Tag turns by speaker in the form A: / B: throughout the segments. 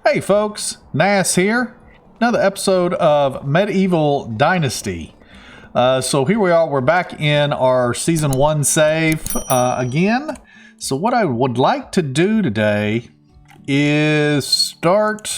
A: Hey folks, Nas here. Another episode of Medieval Dynasty. So here we are, we're back in our Season 1 save again. So what I would like to do today is start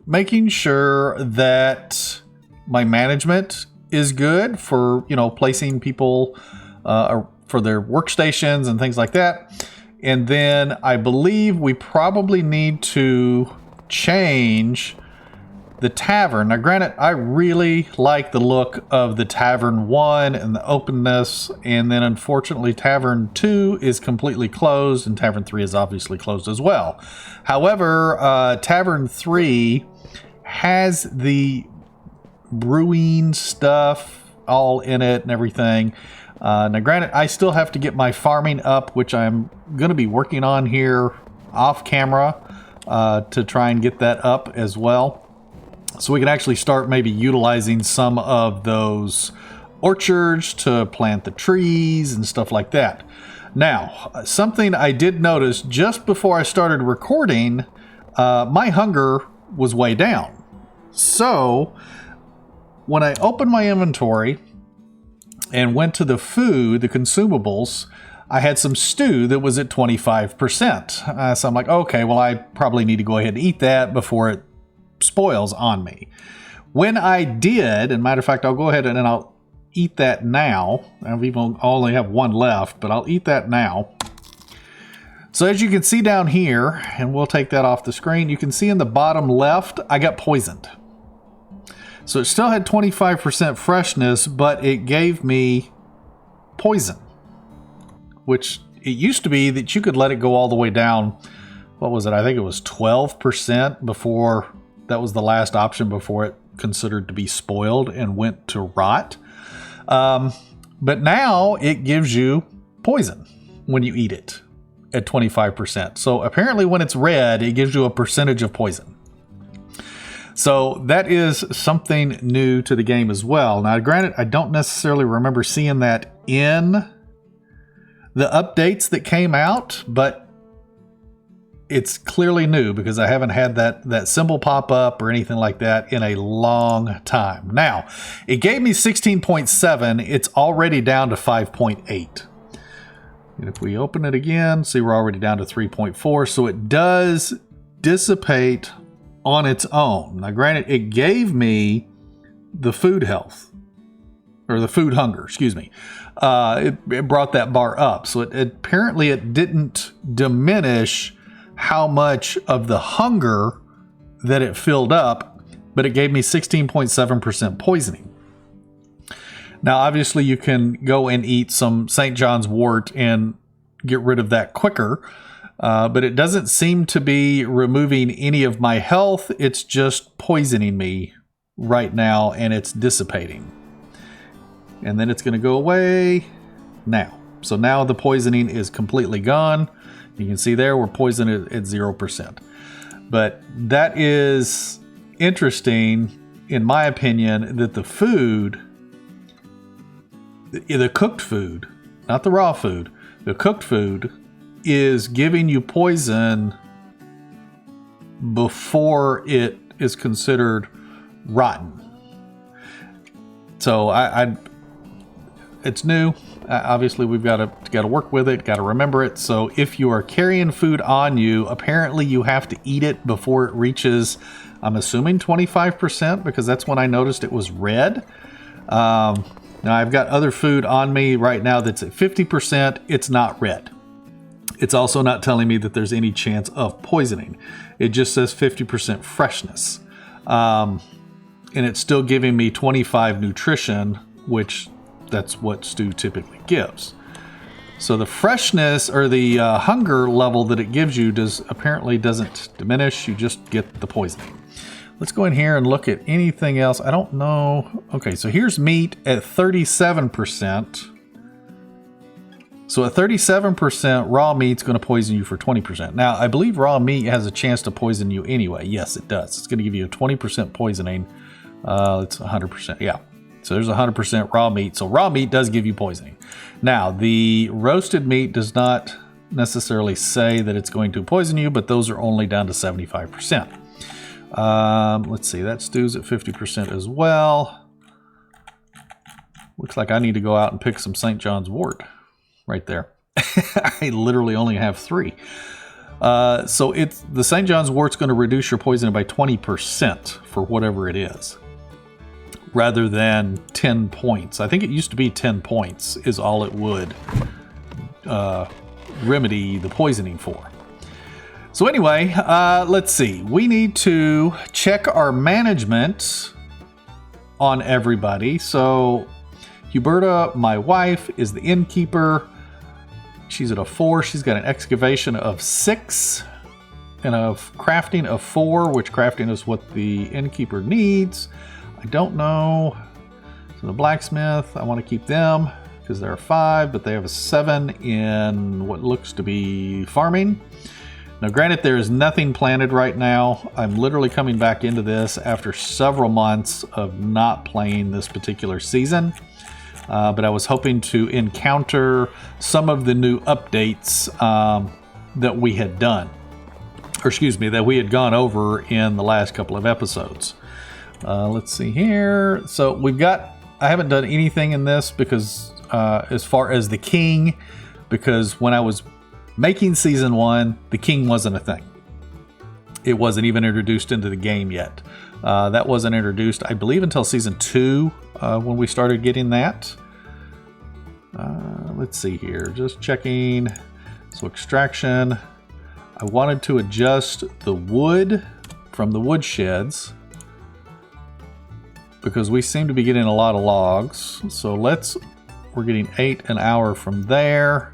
A: making sure that my management is good for, placing people for their workstations and things like that. And then I believe we probably need to change the tavern. Now granted, I really like the look of the Tavern 1 and the openness, and then unfortunately Tavern 2 is completely closed and Tavern 3 is obviously closed as well. However, Tavern 3 has the brewing stuff all in it and everything. Now granted, I still have to get my farming up, which I'm going to be working on here off camera to try and get that up as well. So we can actually start maybe utilizing some of those orchards to plant the trees and stuff like that. Now, something I did notice just before I started recording, my hunger was way down. So when I opened my inventory and went to the food, the consumables, I had some stew that was at 25%. So I'm like, okay, well, I probably need to go ahead and eat that before it spoils on me. When I did, and matter of fact, I'll go ahead and I'll eat that now. I've even only have one left, but I'll eat that now. So as you can see down here, and we'll take that off the screen, you can see in the bottom left, I got poisoned. So it still had 25% freshness, but it gave me poison, which it used to be that you could let it go all the way down. What was it? I think it was 12% before. That was the last option before it considered to be spoiled and went to rot. But now it gives you poison when you eat it at 25%. So apparently when it's red, it gives you a percentage of poison. So that is something new to the game as well. Now, granted, I don't necessarily remember seeing that in the updates that came out, but it's clearly new because I haven't had that symbol pop up or anything like that in a long time. Now, it gave me 16.7. It's already down to 5.8. And if we open it again, see we're already down to 3.4. So it does dissipate on its own. Now, granted, it gave me the food health, or the food hunger, excuse me. It brought that bar up. So apparently it didn't diminish how much of the hunger that it filled up, but it gave me 16.7% poisoning. Now, obviously, you can go and eat some St. John's wort and get rid of that quicker, but it doesn't seem to be removing any of my health. It's just poisoning me right now, and it's dissipating. And then it's going to go away now. So now the poisoning is completely gone. You can see there we're poisoned at 0%. But that is interesting, in my opinion, that the food, the cooked food, not the raw food, the cooked food is giving you poison before it is considered rotten. So it's new. Obviously, we've got to work with it, got to remember it. So if you are carrying food on you, apparently you have to eat it before it reaches, I'm assuming 25%, because that's when I noticed it was red. Now I've got other food on me right now that's at 50%. It's not red. It's also not telling me that there's any chance of poisoning. It just says 50% freshness. And it's still giving me 25 nutrition, which that's what stew typically gives. So the freshness or the hunger level that it gives you apparently doesn't diminish. You just get the poisoning. Let's go in here and look at anything else. I don't know. Okay, so here's meat at 37%. So at 37%, raw meat's going to poison you for 20%. Now, I believe raw meat has a chance to poison you anyway. Yes, it does. It's going to give you a 20% poisoning. It's 100%. Yeah. So there's 100% raw meat. So raw meat does give you poisoning. Now, the roasted meat does not necessarily say that it's going to poison you, but those are only down to 75%. Let's see, that stew's at 50% as well. Looks like I need to go out and pick some St. John's wort right there. I literally only have 3. So the St. John's wort's going to reduce your poison by 20% for whatever it is, rather than 10 points. I think it used to be 10 points is all it would remedy the poisoning for. So anyway, let's see. We need to check our management on everybody. So Huberta, my wife, is the innkeeper. She's at a 4. She's got an excavation of 6 and a crafting of 4, which crafting is what the innkeeper needs. I don't know. So the blacksmith, I want to keep them because they're a 5, but they have a 7 in what looks to be farming. Now, granted, there is nothing planted right now. I'm literally coming back into this after several months of not playing this particular season. But I was hoping to encounter some of the new updates that we had done. Or excuse me, that we had gone over in the last couple of episodes. Let's see here. So we've got... I haven't done anything in this because as far as the king, because when I was making Season 1, the king wasn't a thing. It wasn't even introduced into the game yet. That wasn't introduced, I believe, until Season 2 when we started getting that. Let's see here. Just checking. So extraction. I wanted to adjust the wood from the wood sheds because we seem to be getting a lot of logs. So we're getting 8 an hour from there.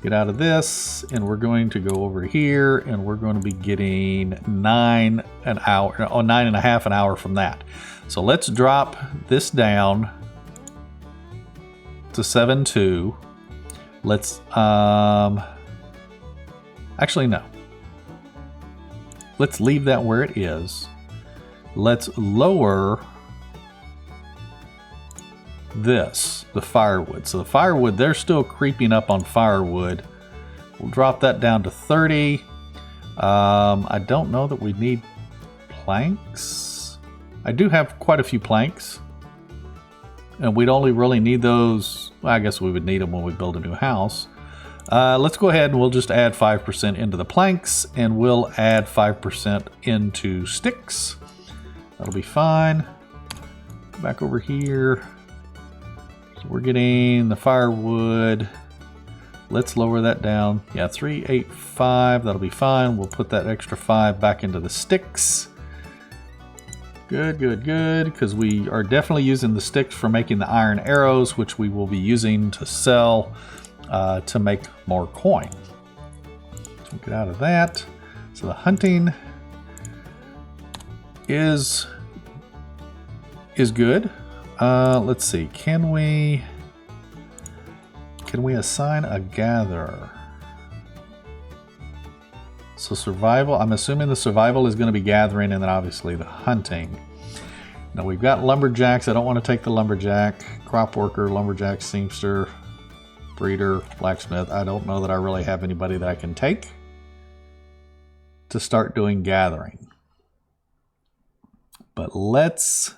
A: Get out of this, and we're going to go over here, and we're going to be getting 9 an hour, or 9.5 an hour from that. So let's drop this down to 7.2. Let's actually no. Let's leave that where it is. Let's lower the firewood. So the firewood, they're still creeping up on firewood. We'll drop that down to 30. I don't know that we need planks. I do have quite a few planks, and we'd only really need those. Well, I guess we would need them when we build a new house. Let's go ahead and we'll just add 5% into the planks, and we'll add 5% into sticks. That'll be fine. Go back over here. So we're getting the firewood. Let's lower that down. Yeah, 385, that'll be fine. We'll put that extra 5 back into the sticks. Good, good, good, because we are definitely using the sticks for making the iron arrows, which we will be using to sell to make more coin. So get out of that. So the hunting is good. Let's see, can we assign a gatherer? So survival, I'm assuming the survival is going to be gathering, and then obviously the hunting. Now we've got lumberjacks. I don't want to take the lumberjack. Crop worker, lumberjack, seamster, breeder, blacksmith. I don't know that I really have anybody that I can take to start doing gathering. But let's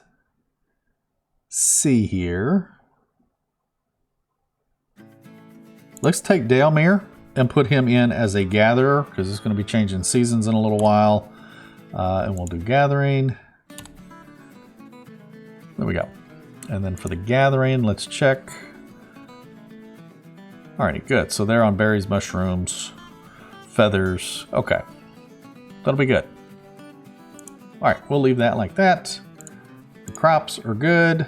A: see here. Let's take Dalemere and put him in as a gatherer, because it's going to be changing seasons in a little while. And we'll do gathering. There we go. And then for the gathering, let's check. Alrighty, good. So they're on berries, mushrooms, feathers. Okay. That'll be good. Alright, we'll leave that like that. The crops are good.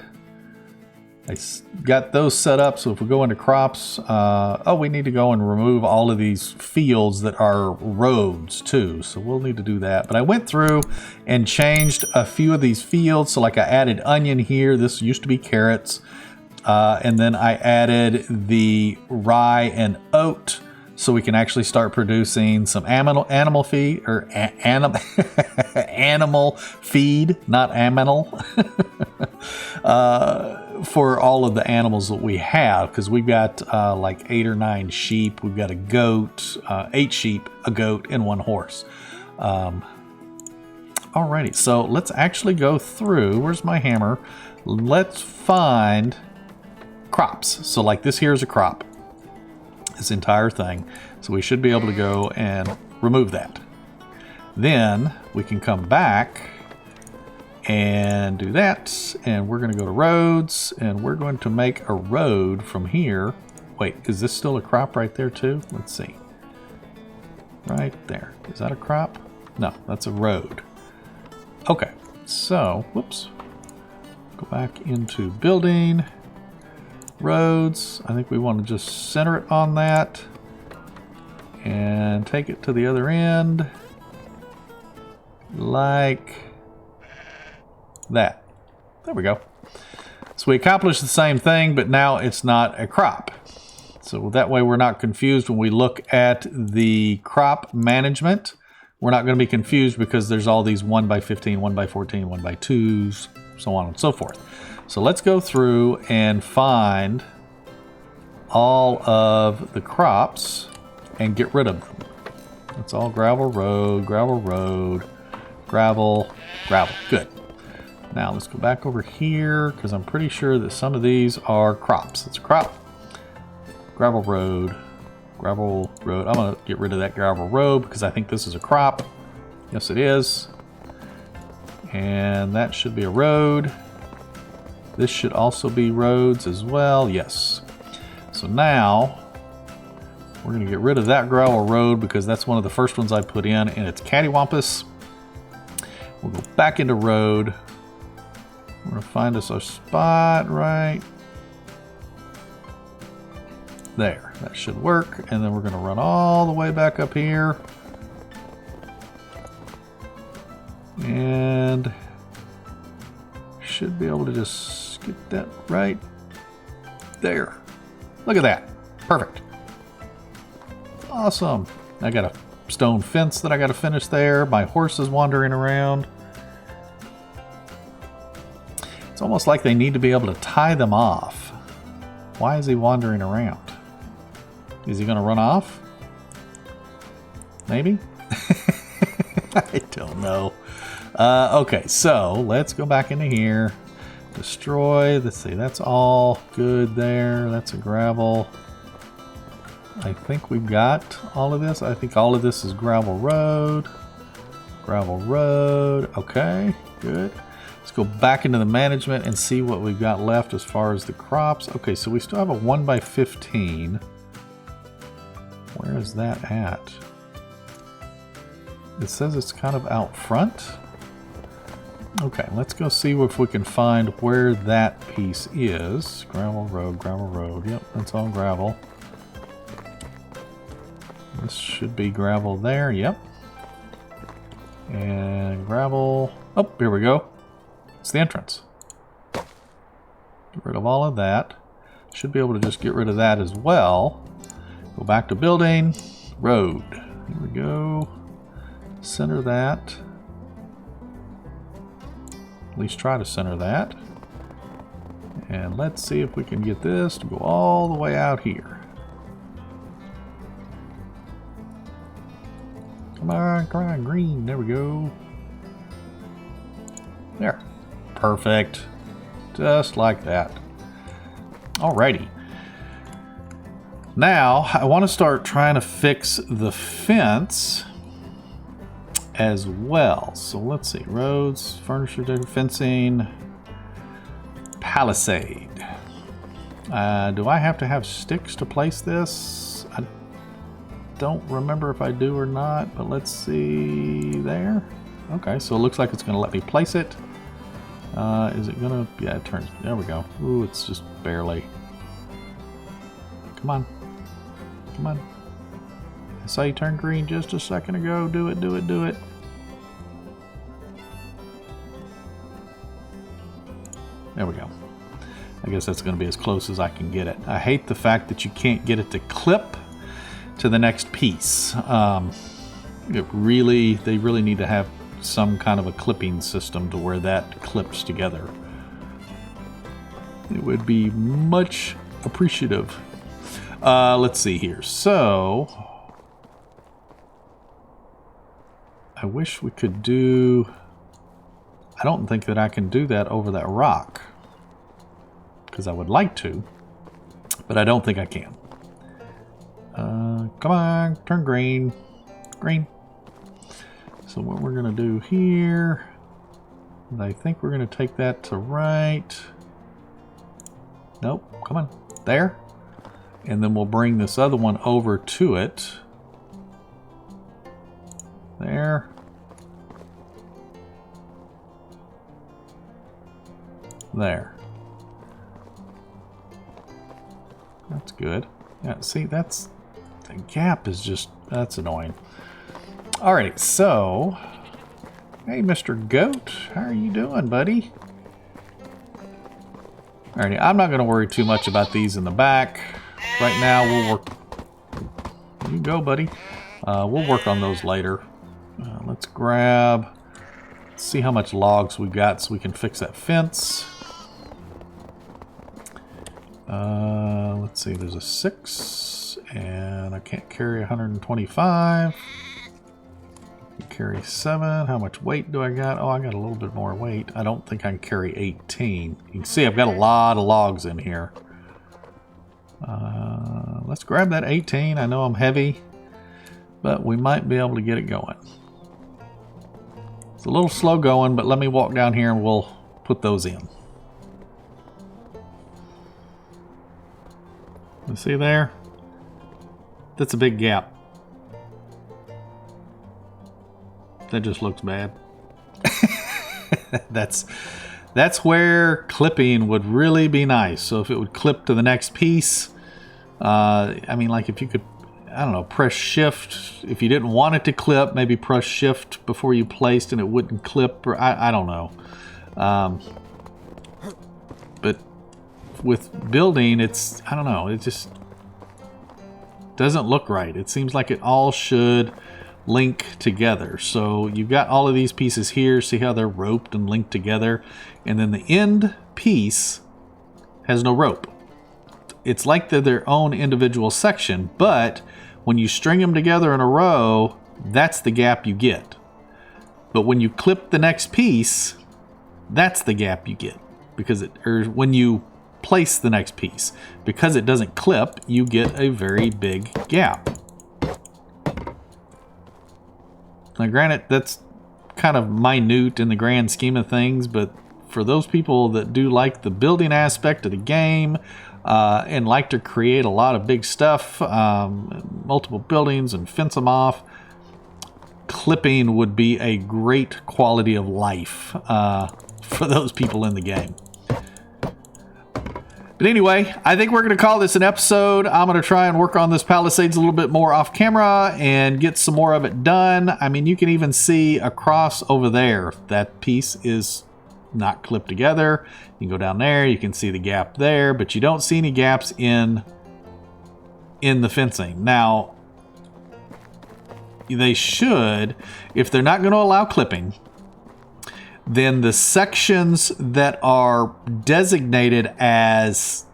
A: I got those set up, so if we go into crops, we need to go and remove all of these fields that are roads too, so we'll need to do that. But I went through and changed a few of these fields, so like I added onion here. This used to be carrots, and then I added the rye and oat, so we can actually start producing some animal feed, or animal feed, not aminal. For all of the animals that we have, because we've got like 8 or 9 sheep, we've got a goat, 8 sheep, a goat, and 1 horse. But Alrighty, so let's actually go through. Where's my hammer? Let's find crops. So like this here is a crop. This entire thing. So we should be able to go and remove that. Then we can come back and do that. And we're going to go to roads. And we're going to make a road from here. Wait, is this still a crop right there too? Let's see. Right there. Is that a crop? No, that's a road. Okay, so, whoops. Go back into building. Roads. I think we want to just center it on that. And take it to the other end. Like that. There we go. So we accomplished the same thing, but now it's not a crop. So that way we're not confused when we look at the crop management. We're not going to be confused because there's all these 1x15, 1x14, 1x2s, so on and so forth. So let's go through and find all of the crops and get rid of them. It's all gravel road, gravel road, gravel, gravel. Good. Now let's go back over here because I'm pretty sure that some of these are crops. It's a crop. Gravel road. Gravel road. I'm going to get rid of that gravel road because I think this is a crop. Yes, it is. And that should be a road. This should also be roads as well. Yes. So now we're going to get rid of that gravel road because that's one of the first ones I put in and it's cattywampus. We'll go back into road. We're going to find us a spot right there. That should work. And then we're going to run all the way back up here. And should be able to just get that right there. Look at that. Perfect. Awesome. I got a stone fence that I got to finish there. My horse is wandering around. It's almost like they need to be able to tie them off. Why is he wandering around? Is he going to run off? Maybe? I don't know. Okay, so let's go back into here. Destroy. Let's see, that's all good there. That's a gravel. I think we've got all of this. I think all of this is gravel road. Gravel road. Okay, good. Let's go back into the management and see what we've got left as far as the crops. Okay, so we still have a 1x15. Where is that at? It says it's kind of out front. Okay, let's go see if we can find where that piece is. Gravel road, gravel road. Yep, that's all gravel. This should be gravel there. Yep. And gravel. Oh, here we go. It's the entrance. Get rid of all of that. Should be able to just get rid of that as well. Go back to building. Road. Here we go. Center that. At least try to center that. And let's see if we can get this to go all the way out here. Come on, green. There we go. There. Perfect. Just like that. Alrighty. Now, I want to start trying to fix the fence as well. So let's see. Roads, furniture, fencing, Palisade. Do I have to have sticks to place this? I don't remember if I do or not, but let's see there. Okay, so it looks like it's going to let me place it. Is it going to? Yeah, it turns. There we go. Ooh, it's just barely. Come on. Come on. I saw you turn green just a second ago. Do it, do it, do it. There we go. I guess that's going to be as close as I can get it. I hate the fact that you can't get it to clip to the next piece. They really need to have some kind of a clipping system to where that clips together. It would be much appreciative. Let's see here. So I wish we could do I don't think that I can do that over that rock. Because I would like to, but I don't think I can. Come on, turn green. Green. So what we're going to do here, I think we're going to take that to right. Nope, come on. There. And then we'll bring this other one over to it. There. There. That's good. Yeah, see, that's... the gap is just... that's annoying. Alright, so... hey, Mr. Goat. How are you doing, buddy? Alrighty, I'm not going to worry too much about these in the back. Right now, we'll work... you go, buddy. We'll work on those later. Let's grab... let's see how much logs we got so we can fix that fence. Let's see, there's a 6, and I can't carry 125. I can carry 7. How much weight do I got? Oh, I got a little bit more weight. I don't think I can carry 18. You can see I've got a lot of logs in here. Let's grab that 18. I know I'm heavy, but we might be able to get it going. It's a little slow going, but let me walk down here and we'll put those in. You see there? That's a big gap. That just looks bad. That's where clipping would really be nice. So if it would clip to the next piece, I mean, like if you could, I don't know, press shift. If you didn't want it to clip, maybe press shift before you placed and it wouldn't clip, or I don't know. But with building, it's, I don't know, it just doesn't look right. It seems like it all should link together. So you've got all of these pieces here. See how they're roped and linked together? And then the end piece has no rope. It's like they're their own individual section, but when you string them together in a row, that's the gap you get. But when you clip the next piece, that's the gap you get. Because it, or when you place the next piece, because it doesn't clip, you get a very big gap. Now granted, that's kind of minute in the grand scheme of things, but for those people that do like the building aspect of the game and like to create a lot of big stuff, multiple buildings and fence them off, clipping would be a great quality of life for those people in the game. But anyway, I think we're going to call this an episode. I'm going to try and work on this Palisades a little bit more off camera and get some more of it done. I mean, you can even see across over there, that piece is not clipped together. You can go down there, you can see the gap there, but you don't see any gaps in the fencing. Now, they should, if they're not going to allow clipping, then the sections that are designated as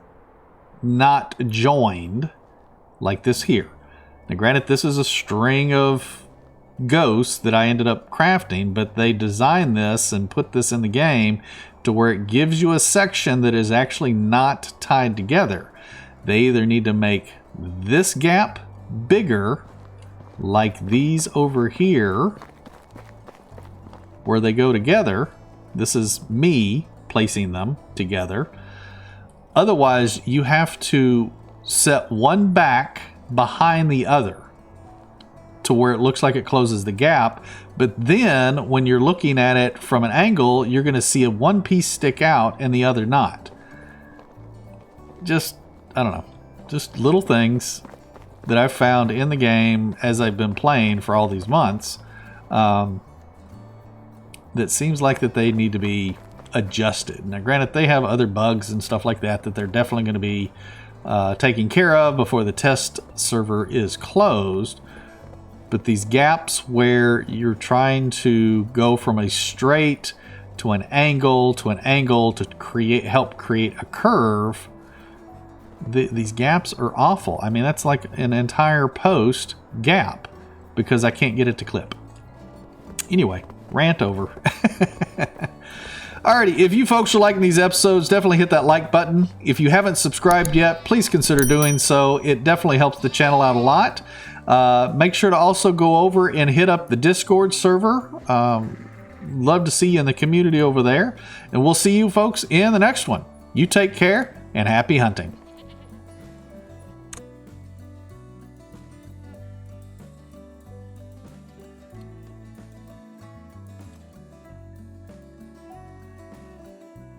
A: not joined, like this here. Now granted, this is a string of ghosts that I ended up crafting, but they designed this and put this in the game to where it gives you a section that is actually not tied together. They either need to make this gap bigger, like these over here, where they go together. This is me placing them together. Otherwise, you have to set one back behind the other to where it looks like it closes the gap. But then when you're looking at it from an angle, you're going to see a one piece stick out and the other not. Just, I don't know, just little things that I've found in the game as I've been playing for all these months. That seems like that they need to be adjusted. Now granted, they have other bugs and stuff like that that they're definitely going to be taken care of before the test server is closed. But these gaps where you're trying to go from a straight to an angle to help create a curve, these gaps are awful. I mean, that's like an entire post gap because I can't get it to clip. Anyway, rant over. Alrighty, if you folks are liking these episodes, definitely hit that like button. If you haven't subscribed yet, please consider doing so. It definitely helps the channel out a lot. Make sure to also go over and hit up the Discord server. Love to see you in the community over there. And we'll see you folks in the next one. You take care and happy hunting.